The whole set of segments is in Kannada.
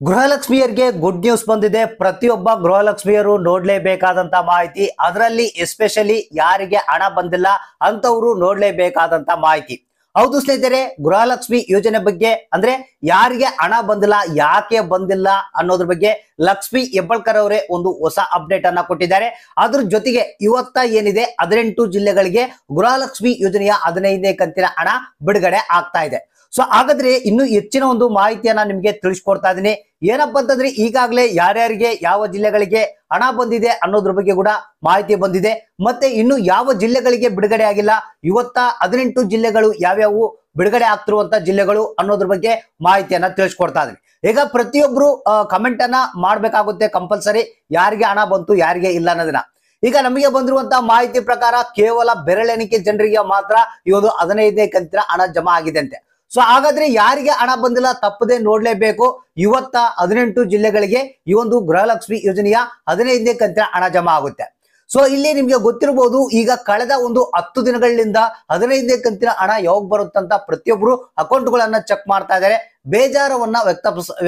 ಗೃಹಲಕ್ಷ್ಮಿಯರಿಗೆ ಗುಡ್ ನ್ಯೂಸ್ ಬಂದಿದೆ. ಪ್ರತಿಯೊಬ್ಬ ಗೃಹಲಕ್ಷ್ಮಿಯರು ನೋಡ್ಲೇಬೇಕಾದಂತ ಮಾಹಿತಿ, ಅದರಲ್ಲಿ ಎಸ್ಪೆಷಲಿ ಯಾರಿಗೆ ಹಣ ಬಂದಿಲ್ಲ ಅಂತವರು ನೋಡ್ಲೇಬೇಕಾದಂತ ಮಾಹಿತಿ. ಹೌದು ಸ್ನೇಹಿತರೆ, ಗೃಹಲಕ್ಷ್ಮಿ ಯೋಜನೆ ಬಗ್ಗೆ ಅಂದ್ರೆ ಯಾರಿಗೆ ಹಣ ಬಂದಿಲ್ಲ, ಯಾಕೆ ಬಂದಿಲ್ಲ ಅನ್ನೋದ್ರ ಬಗ್ಗೆ ಲಕ್ಷ್ಮಿ ಹೆಬ್ಬಾಳ್ಕರ್ ಅವರೇ ಒಂದು ಹೊಸ ಅಪ್ಡೇಟ್ ಅನ್ನ ಕೊಟ್ಟಿದ್ದಾರೆ. ಅದ್ರ ಜೊತೆಗೆ ಇವತ್ತ ಏನಿದೆ 18 ಜಿಲ್ಲೆಗಳಿಗೆ ಗೃಹಲಕ್ಷ್ಮಿ ಯೋಜನೆಯ 15ನೇ ಕಂತಿನ ಹಣ ಬಿಡುಗಡೆ ಆಗ್ತಾ ಇದೆ. ಸೊ ಹಾಗಾದ್ರೆ ಇನ್ನು ಹೆಚ್ಚಿನ ಒಂದು ಮಾಹಿತಿಯನ್ನ ನಿಮ್ಗೆ ತಿಳಿಸ್ಕೊಡ್ತಾ ಇದೀನಿ. ಏನಪ್ಪಾ ಅಂತಂದ್ರೆ ಈಗಾಗಲೇ ಯಾರ್ಯಾರಿಗೆ ಯಾವ ಜಿಲ್ಲೆಗಳಿಗೆ ಹಣ ಬಂದಿದೆ ಅನ್ನೋದ್ರ ಬಗ್ಗೆ ಕೂಡ ಮಾಹಿತಿ ಬಂದಿದೆ. ಮತ್ತೆ ಇನ್ನು ಯಾವ ಜಿಲ್ಲೆಗಳಿಗೆ ಬಿಡುಗಡೆ ಆಗಿಲ್ಲ, ಇವತ್ತ 18 ಜಿಲ್ಲೆಗಳು ಯಾವ್ಯಾವು ಬಿಡುಗಡೆ ಆಗ್ತಿರುವಂತ ಜಿಲ್ಲೆಗಳು ಅನ್ನೋದ್ರ ಬಗ್ಗೆ ಮಾಹಿತಿಯನ್ನ ತಿಳಿಸ್ಕೊಡ್ತಾ ಇದೀನಿ. ಈಗ ಪ್ರತಿಯೊಬ್ರು ಕಮೆಂಟ್ ಅನ್ನ ಮಾಡ್ಬೇಕಾಗುತ್ತೆ ಕಂಪಲ್ಸರಿ, ಯಾರಿಗೆ ಹಣ ಬಂತು ಯಾರಿಗೆ ಇಲ್ಲ ಅನ್ನೋದನ್ನ. ಈಗ ನಮಗೆ ಬಂದಿರುವಂತಹ ಮಾಹಿತಿ ಪ್ರಕಾರ ಕೇವಲ ಬೆರಳೆಣಿಕೆ ಜನರಿಗೆ ಮಾತ್ರ ಈ ಒಂದು 15ನೇ ಕಂತಿನ ಹಣ ಜಮಾ ಆಗಿದೆ ಅಂತೆ. ಸೊ ಹಾಗಾದ್ರೆ ಯಾರಿಗೆ ಹಣ ಬಂದಿಲ್ಲ ತಪ್ಪದೆ ನೋಡ್ಲೇಬೇಕು. ಇವತ್ತ 18 ಜಿಲ್ಲೆಗಳಿಗೆ ಈ ಒಂದು ಗೃಹಲಕ್ಷ್ಮಿ ಯೋಜನೆಯ 15ನೇ ಕಂತಿನ ಹಣ ಜಮಾ ಆಗುತ್ತೆ. ಸೊ ಇಲ್ಲಿ ನಿಮ್ಗೆ ಗೊತ್ತಿರಬಹುದು, ಈಗ ಕಳೆದ ಒಂದು 10 ದಿನಗಳಿಂದ 15ನೇ ಕಂತಿನ ಹಣ ಯಾವಾಗ ಬರುತ್ತಂತ ಪ್ರತಿಯೊಬ್ರು ಅಕೌಂಟ್ಗಳನ್ನ ಚೆಕ್ ಮಾಡ್ತಾ ಇದ್ದಾರೆ, ಬೇಜಾರವನ್ನ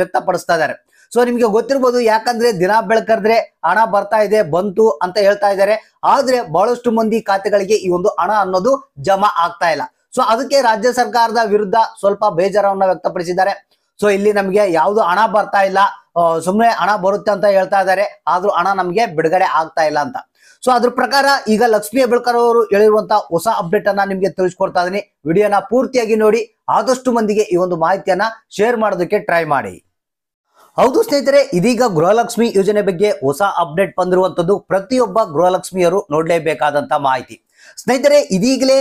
ವ್ಯಕ್ತಪಡಿಸ್ತಾ ಇದ್ದಾರೆ. ಸೊ ನಿಮ್ಗೆ ಗೊತ್ತಿರ್ಬೋದು, ಯಾಕಂದ್ರೆ ದಿನ ಬೆಳಕರ್ದ್ರೆ ಹಣ ಬರ್ತಾ ಇದೆ, ಬಂತು ಅಂತ ಹೇಳ್ತಾ ಇದ್ದಾರೆ. ಆದ್ರೆ ಬಹಳಷ್ಟು ಮಂದಿ ಖಾತೆಗಳಿಗೆ ಈ ಒಂದು ಹಣ ಅನ್ನೋದು ಜಮಾ ಆಗ್ತಾ ಇಲ್ಲ. ಸೊ ಅದಕ್ಕೆ ರಾಜ್ಯ ಸರ್ಕಾರದ ವಿರುದ್ಧ ಸ್ವಲ್ಪ ಬೇಜಾರವನ್ನ ವ್ಯಕ್ತಪಡಿಸಿದ್ದಾರೆ. ಸೊ ಇಲ್ಲಿ ನಮ್ಗೆ ಯಾವ್ದು ಹಣ ಬರ್ತಾ ಇಲ್ಲ, ಸುಮ್ಮನೆ ಹಣ ಬರುತ್ತೆ ಅಂತ ಹೇಳ್ತಾ ಇದ್ದಾರೆ, ಆದ್ರೂ ಹಣ ನಮ್ಗೆ ಬಿಡುಗಡೆ ಆಗ್ತಾ ಇಲ್ಲ ಅಂತ. ಸೊ ಅದ್ರ ಪ್ರಕಾರ ಈಗ ಲಕ್ಷ್ಮಿ ಹೆಬ್ಬಾಳ್ಕರ್ ಅವರು ಹೇಳಿರುವಂತಹ ಹೊಸ ಅಪ್ಡೇಟ್ ಅನ್ನ ನಿಮ್ಗೆ ತಿಳಿಸ್ಕೊಡ್ತಾ ಇದೀನಿ. ವಿಡಿಯೋನ ಪೂರ್ತಿಯಾಗಿ ನೋಡಿ, ಆದಷ್ಟು ಮಂದಿಗೆ ಈ ಒಂದು ಮಾಹಿತಿಯನ್ನ ಶೇರ್ ಮಾಡೋದಕ್ಕೆ ಟ್ರೈ ಮಾಡಿ. ಹೌದು ಸ್ನೇಹಿತರೆ, ಇದೀಗ ಗೃಹಲಕ್ಷ್ಮಿ ಯೋಜನೆ ಬಗ್ಗೆ ಹೊಸ ಅಪ್ಡೇಟ್ ಬಂದಿರುವಂತದ್ದು ಪ್ರತಿಯೊಬ್ಬ ಗೃಹಲಕ್ಷ್ಮಿಯರು ನೋಡ್ಲೇಬೇಕಾದಂತ ಮಾಹಿತಿ. ಸ್ನೇಹಿತರೆ, ಇದೀಗಲೇ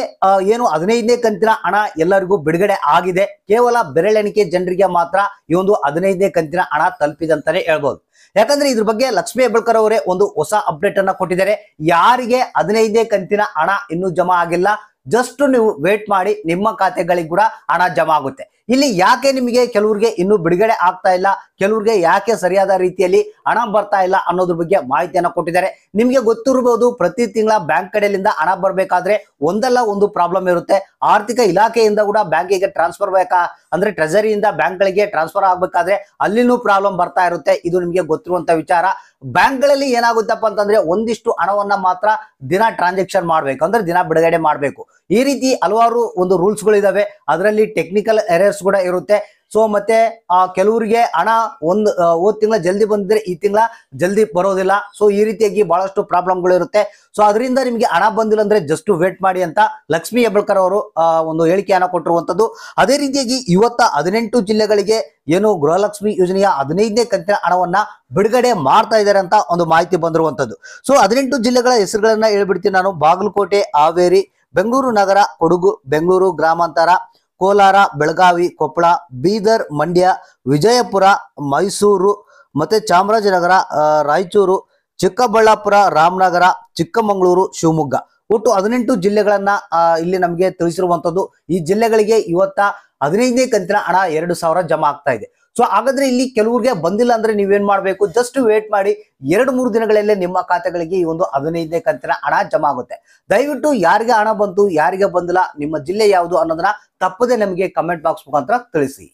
ಏನು 15ನೇ ಕಂತಿನ ಹಣ ಎಲ್ಲರಿಗೂ ಬಿಡುಗಡೆ ಆಗಿದೆ. ಕೇವಲ ಬೆರಳೆಣಿಕೆ ಜನರಿಗೆ ಮಾತ್ರ ಈ ಒಂದು 15ನೇ ಕಂತಿನ ಹಣ ತಲುಪಿದೆ ಅಂತಾನೆ ಹೇಳ್ಬೋದು. ಯಾಕಂದ್ರೆ ಇದ್ರ ಬಗ್ಗೆ ಲಕ್ಷ್ಮಿ ಹೆಬ್ಬಾಳ್ಕರ್ ಅವರೇ ಒಂದು ಹೊಸ ಅಪ್ಡೇಟ್ ಅನ್ನ ಕೊಟ್ಟಿದ್ದಾರೆ. ಯಾರಿಗೆ 15ನೇ ಕಂತಿನ ಹಣ ಇನ್ನೂ ಜಮಾ ಆಗಿಲ್ಲ, ಜಸ್ಟ್ ನೀವು ವೇಟ್ ಮಾಡಿ, ನಿಮ್ಮ ಖಾತೆಗಳಿಗೆ ಕೂಡ ಹಣ ಜಮಾ ಆಗುತ್ತೆ. ಇಲ್ಲಿ ಯಾಕೆ ನಿಮಗೆ ಕೆಲವ್ರಿಗೆ ಇನ್ನೂ ಬಿಡುಗಡೆ ಆಗ್ತಾ ಇಲ್ಲ, ಕೆಲವ್ರಿಗೆ ಯಾಕೆ ಸರಿಯಾದ ರೀತಿಯಲ್ಲಿ ಹಣ ಬರ್ತಾ ಇಲ್ಲ ಅನ್ನೋದ್ರ ಬಗ್ಗೆ ಮಾಹಿತಿಯನ್ನ ಕೊಟ್ಟಿದ್ದಾರೆ. ನಿಮ್ಗೆ ಗೊತ್ತಿರಬಹುದು, ಪ್ರತಿ ತಿಂಗಳ ಬ್ಯಾಂಕ್ ಕಡೆಯಿಂದ ಹಣ ಬರ್ಬೇಕಾದ್ರೆ ಒಂದಲ್ಲ ಒಂದು ಪ್ರಾಬ್ಲಮ್ ಇರುತ್ತೆ. ಆರ್ಥಿಕ ಇಲಾಖೆಯಿಂದ ಕೂಡ ಬ್ಯಾಂಕಿಗೆ ಟ್ರಾನ್ಸ್ಫರ್ ಅಂದ್ರೆ ಟ್ರೆಜರಿಯಿಂದ ಬ್ಯಾಂಕ್ ಗಳಿಗೆ ಟ್ರಾನ್ಸ್ಫರ್ ಆಗ್ಬೇಕಾದ್ರೆ ಅಲ್ಲಿನೂ ಪ್ರಾಬ್ಲಮ್ ಬರ್ತಾ ಇರುತ್ತೆ. ಇದು ನಿಮ್ಗೆ ಗೊತ್ತಿರುವಂತ ವಿಚಾರ. ಬ್ಯಾಂಕ್ ಗಳಲ್ಲಿ ಏನಾಗುತ್ತಪ್ಪ ಅಂತಂದ್ರೆ ಒಂದಿಷ್ಟು ಹಣವನ್ನ ಮಾತ್ರ ದಿನ ಟ್ರಾನ್ಸಾಕ್ಷನ್ ಮಾಡ್ಬೇಕು, ಅಂದ್ರೆ ದಿನ ಬಿಡುಗಡೆ ಮಾಡ್ಬೇಕು. ಈ ರೀತಿ ಹಲವಾರು ಒಂದು ರೂಲ್ಸ್ ಗಳು ಇದಾವೆ, ಅದರಲ್ಲಿ ಟೆಕ್ನಿಕಲ್ ಎರರ್ಸ್ ಕೂಡ ಇರುತ್ತೆ. ಸೊ ಮತ್ತೆ ಕೆಲವರಿಗೆ ಹಣ ಹೋದ್ ತಿಂಗಳ ಜಲ್ದಿ ಬಂದಿದ್ರೆ ಈ ತಿಂಗಳ ಜಲ್ದಿ ಬರೋದಿಲ್ಲ. ಸೊ ಈ ರೀತಿಯಾಗಿ ಬಹಳಷ್ಟು ಪ್ರಾಬ್ಲಮ್ಗಳು ಇರುತ್ತೆ. ಸೊ ಅದರಿಂದ ನಿಮ್ಗೆ ಹಣ ಬಂದಿಲ್ಲ ಅಂದ್ರೆ ಜಸ್ಟ್ ವೇಟ್ ಮಾಡಿ ಅಂತ ಲಕ್ಷ್ಮಿ ಹೆಬ್ಬಾಳ್ಕರ್ ಅವರು ಒಂದು ಹೇಳಿಕೆಯನ್ನ ಕೊಟ್ಟಿರುವಂತದ್ದು. ಅದೇ ರೀತಿಯಾಗಿ ಇವತ್ತ 18 ಜಿಲ್ಲೆಗಳಿಗೆ ಏನು ಗೃಹಲಕ್ಷ್ಮಿ ಯೋಜನೆಯ 15ನೇ ಕಂತಿನ ಹಣವನ್ನ ಬಿಡುಗಡೆ ಮಾಡ್ತಾ ಇದ್ದಾರೆ ಅಂತ ಒಂದು ಮಾಹಿತಿ ಬಂದಿರುವಂತದ್ದು. ಸೊ 18 ಜಿಲ್ಲೆಗಳ ಹೆಸರುಗಳನ್ನ ಹೇಳ್ಬಿಡ್ತೀನಿ ನಾನು. ಬಾಗಲಕೋಟೆ, ಹಾವೇರಿ, ಬೆಂಗಳೂರು ನಗರ, ಕೊಡಗು, ಬೆಂಗಳೂರು ಗ್ರಾಮಾಂತರ, ಕೋಲಾರ, ಬೆಳಗಾವಿ, ಕೊಪ್ಪಳ, ಬೀದರ್, ಮಂಡ್ಯ, ವಿಜಯಪುರ, ಮೈಸೂರು, ಮತ್ತೆ ಚಾಮರಾಜನಗರ, ರಾಯಚೂರು, ಚಿಕ್ಕಬಳ್ಳಾಪುರ, ರಾಮನಗರ, ಚಿಕ್ಕಮಗಳೂರು, ಶಿವಮೊಗ್ಗ. ಒಟ್ಟು 18 ಜಿಲ್ಲೆಗಳನ್ನ ಇಲ್ಲಿ ನಮಗೆ ತಿಳಿಸಿರುವಂತದ್ದು. ಈ ಜಿಲ್ಲೆಗಳಿಗೆ ಇವತ್ತ 15ನೇ ಕಂತಿನ ಹಣ 2,000 ಜಮಾ ಆಗ್ತಾ ಇದೆ. ಸೊ ಹಾಗಾದ್ರೆ ಇಲ್ಲಿ ಕೆಲವ್ರಿಗೆ ಬಂದಿಲ್ಲ ಅಂದ್ರೆ ನೀವೇನ್ ಮಾಡ್ಬೇಕು, ಜಸ್ಟ್ ವೇಟ್ ಮಾಡಿ. 2-3 ದಿನಗಳಲ್ಲೇ ನಿಮ್ಮ ಖಾತೆಗಳಿಗೆ ಈ ಒಂದು 15ನೇ ಕಂತಿನ ಹಣ ಜಮಾ ಆಗುತ್ತೆ. ದಯವಿಟ್ಟು ಯಾರಿಗೆ ಹಣ ಬಂತು ಯಾರಿಗೆ ಬಂದಿಲ್ಲ, ನಿಮ್ಮ ಜಿಲ್ಲೆ ಯಾವುದು ಅನ್ನೋದನ್ನ ತಪ್ಪದೆ ನಮಗೆ ಕಮೆಂಟ್ ಬಾಕ್ಸ್ ಮುಖಾಂತರ ತಿಳಿಸಿ.